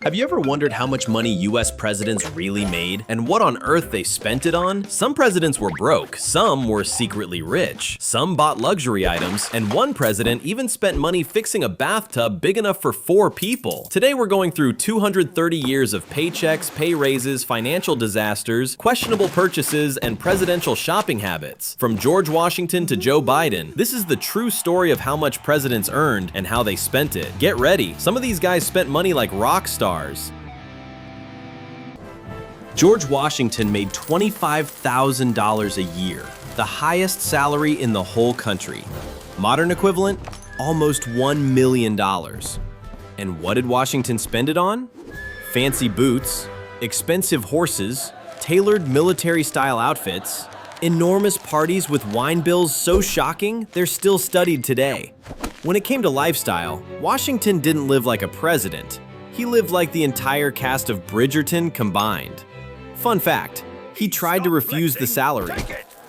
Have you ever wondered how much money US presidents really made and what on earth they spent it on? Some presidents were broke, some were secretly rich, some bought luxury items, and one president even spent money fixing a bathtub big enough for 4 people. Today we're going through 230 years of paychecks, pay raises, financial disasters, questionable purchases, and presidential shopping habits. From George Washington to Joe Biden, this is the true story of how much presidents earned and how they spent it. Get ready, some of these guys spent money like rock stars. George Washington made $25,000 a year, the highest salary in the whole country. Modern equivalent, almost $1 million. And what did Washington spend it on? Fancy boots, expensive horses, tailored military-style outfits, enormous parties with wine bills so shocking they're still studied today. When it came to lifestyle, Washington didn't live like a president. He lived like the entire cast of Bridgerton combined. Fun fact, he tried to refuse the salary.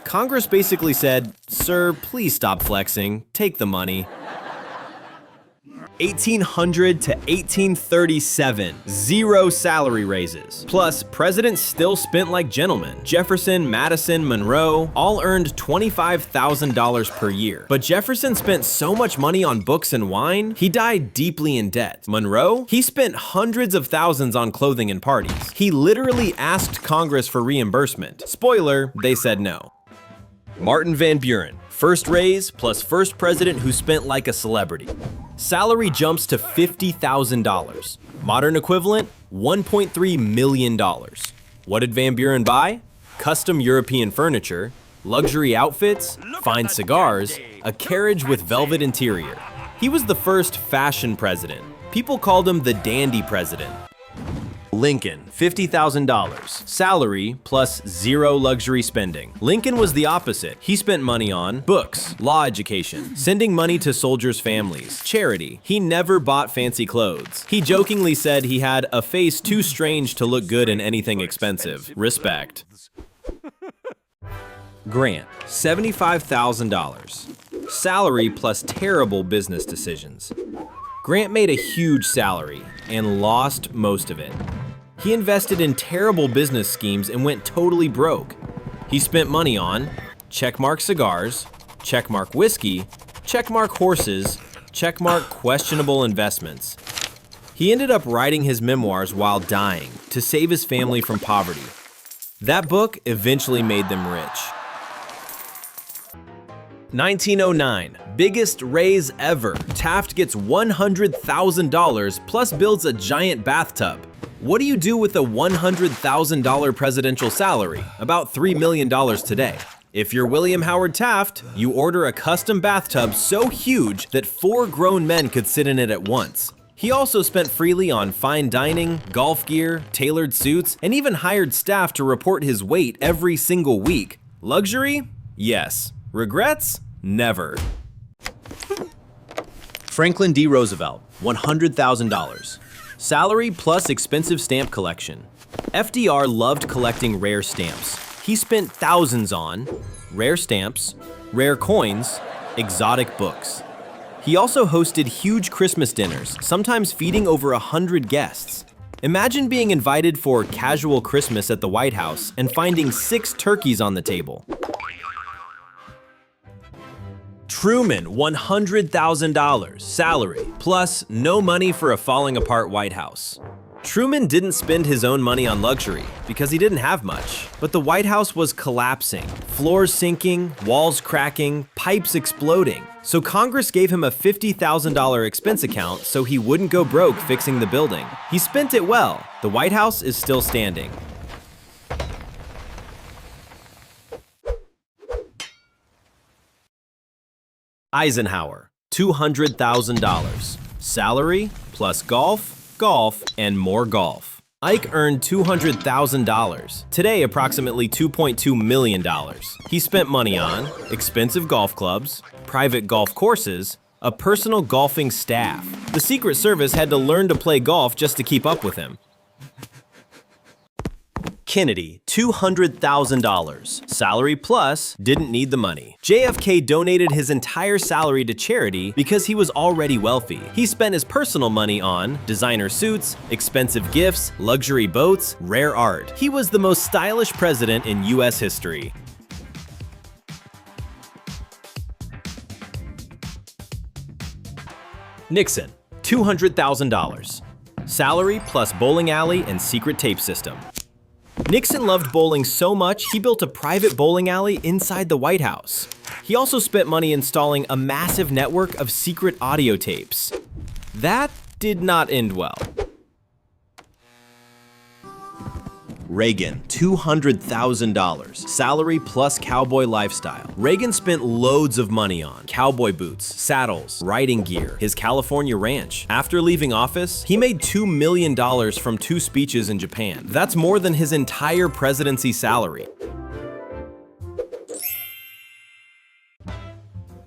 Congress basically said, "Sir, please stop flexing, take the money." 1800 to 1837, 0 salary raises. Plus, presidents still spent like gentlemen. Jefferson, Madison, Monroe all earned $25,000 per year. But Jefferson spent so much money on books and wine, he died deeply in debt. Monroe, he spent hundreds of thousands on clothing and parties. He literally asked Congress for reimbursement. Spoiler, they said no. Martin Van Buren, first raise plus first president who spent like a celebrity. Salary jumps to $50,000. Modern equivalent, $1.3 million. What did Van Buren buy? Custom European furniture, luxury outfits, fine cigars, a carriage with velvet interior. He was the first fashion president. People called him the dandy president. Lincoln, $50,000. Salary plus 0 luxury spending. Lincoln was the opposite. He spent money on books, law education, sending money to soldiers' families, charity. He never bought fancy clothes. He jokingly said he had a face too strange to look good in anything expensive. Respect. Grant, $75,000. Salary plus terrible business decisions. Grant made a huge salary and lost most of it. He invested in terrible business schemes and went totally broke. He spent money on checkmark cigars, checkmark whiskey, checkmark horses, checkmark questionable investments. He ended up writing his memoirs while dying to save his family from poverty. That book eventually made them rich. 1909, biggest raise ever. Taft gets $100,000 plus builds a giant bathtub. What do you do with a $100,000 presidential salary? About $3 million today. If you're William Howard Taft, you order a custom bathtub so huge that 4 grown men could sit in it at once. He also spent freely on fine dining, golf gear, tailored suits, and even hired staff to report his weight every single week. Luxury? Yes. Regrets? Never. Franklin D. Roosevelt, $100,000. Salary plus expensive stamp collection. FDR loved collecting rare stamps. He spent thousands on rare stamps, rare coins, exotic books. He also hosted huge Christmas dinners, sometimes feeding over 100 guests. Imagine being invited for casual Christmas at the White House and finding 6 turkeys on the table. Truman, $100,000. Salary, plus no money for a falling apart White House. Truman didn't spend his own money on luxury because he didn't have much. But the White House was collapsing, floors sinking, walls cracking, pipes exploding. So Congress gave him a $50,000 expense account so he wouldn't go broke fixing the building. He spent it well. The White House is still standing. Eisenhower, $200,000. Salary plus golf, golf, and more golf. Ike earned $200,000. Today, approximately $2.2 million. He spent money on expensive golf clubs, private golf courses, a personal golfing staff. The Secret Service had to learn to play golf just to keep up with him. Kennedy, $200,000. Salary plus, didn't need the money. JFK donated his entire salary to charity because he was already wealthy. He spent his personal money on designer suits, expensive gifts, luxury boats, rare art. He was the most stylish president in US history. Nixon, $200,000. Salary plus bowling alley and secret tape system. Nixon loved bowling so much, he built a private bowling alley inside the White House. He also spent money installing a massive network of secret audio tapes. That did not end well. Reagan, $200,000. Salary plus cowboy lifestyle. Reagan spent loads of money on cowboy boots, saddles, riding gear, his California ranch. After leaving office, he made $2 million from 2 speeches in Japan. That's more than his entire presidency salary.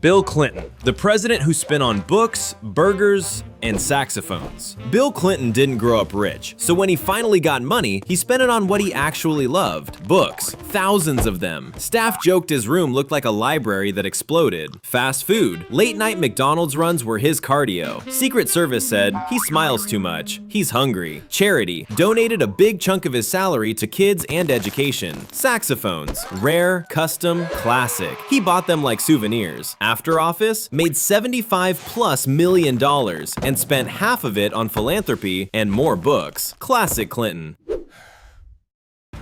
Bill Clinton, the president who spent on books, burgers, and saxophones. Bill Clinton didn't grow up rich, so when he finally got money, he spent it on what he actually loved: books, thousands of them. Staff joked his room looked like a library that exploded. Fast food, late-night McDonald's runs were his cardio. Secret Service said, he smiles too much, he's hungry. Charity, donated a big chunk of his salary to kids and education. Saxophones, rare, custom, classic. He bought them like souvenirs. After office, made $75+ million and spent half of it on philanthropy and more books. Classic Clinton.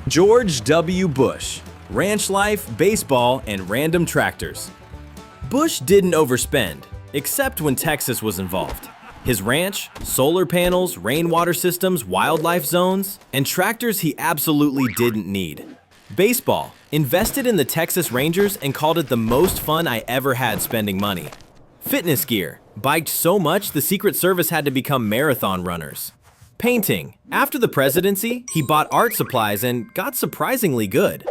George W. Bush, ranch life, baseball, and random tractors. Bush didn't overspend, except when Texas was involved. His ranch, solar panels, rainwater systems, wildlife zones, and tractors he absolutely didn't need. Baseball, invested in the Texas Rangers and called it the most fun I ever had spending money. Fitness gear, biked so much the Secret Service had to become marathon runners. Painting, after the presidency, he bought art supplies and got surprisingly good.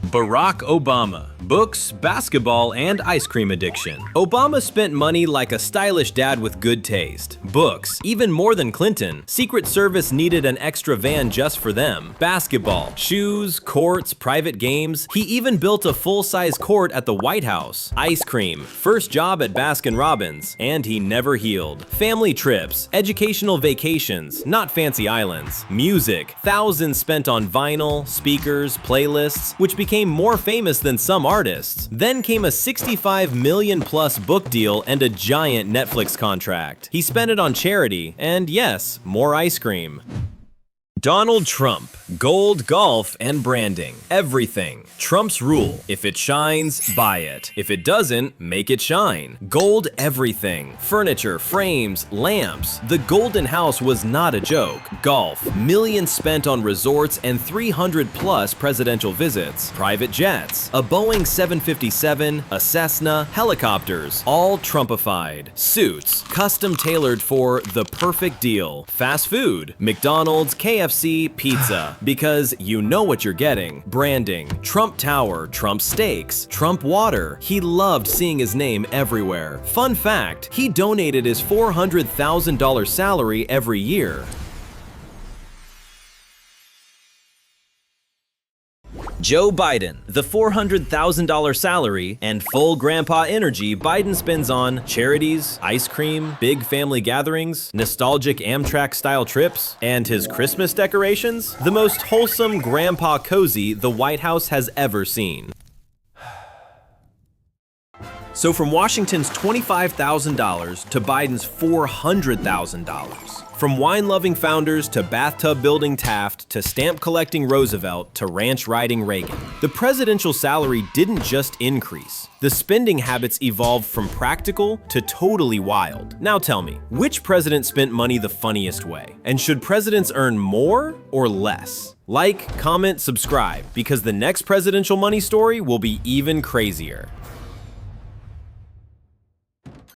Barack Obama, books, basketball, and ice cream addiction. Obama spent money like a stylish dad with good taste. Books, even more than Clinton. Secret Service needed an extra van just for them. Basketball, shoes, courts, private games. He even built a full-size court at the White House. Ice cream, first job at Baskin-Robbins, and he never healed. Family trips, educational vacations, not fancy islands. Music, thousands spent on vinyl, speakers, playlists, which became more famous than some artists. Then came a $65 million+ book deal and a giant Netflix contract. He spent it on charity, and yes, more ice cream. Donald Trump, gold, golf, and branding. Everything. Trump's rule: if it shines, buy it. If it doesn't, make it shine. Gold everything. Furniture, frames, lamps. The Golden House was not a joke. Golf, millions spent on resorts and 300+ presidential visits. Private jets, a Boeing 757, a Cessna, helicopters, all Trumpified. Suits, custom tailored for the perfect deal. Fast food, McDonald's, KFC, pizza, because you know what you're getting. Branding, Trump Tower, Trump Steaks, Trump Water. He loved seeing his name everywhere. Fun fact, he donated his $400,000 salary every year. Joe Biden, the $400,000 salary and full grandpa energy Biden spends on charities, ice cream, big family gatherings, nostalgic Amtrak-style trips, and his Christmas decorations, the most wholesome grandpa cozy the White House has ever seen. So from Washington's $25,000 to Biden's $400,000. From wine-loving founders to bathtub-building Taft to stamp-collecting Roosevelt to ranch-riding Reagan, the presidential salary didn't just increase. The spending habits evolved from practical to totally wild. Now tell me, which president spent money the funniest way? And should presidents earn more or less? Like, comment, subscribe, because the next presidential money story will be even crazier.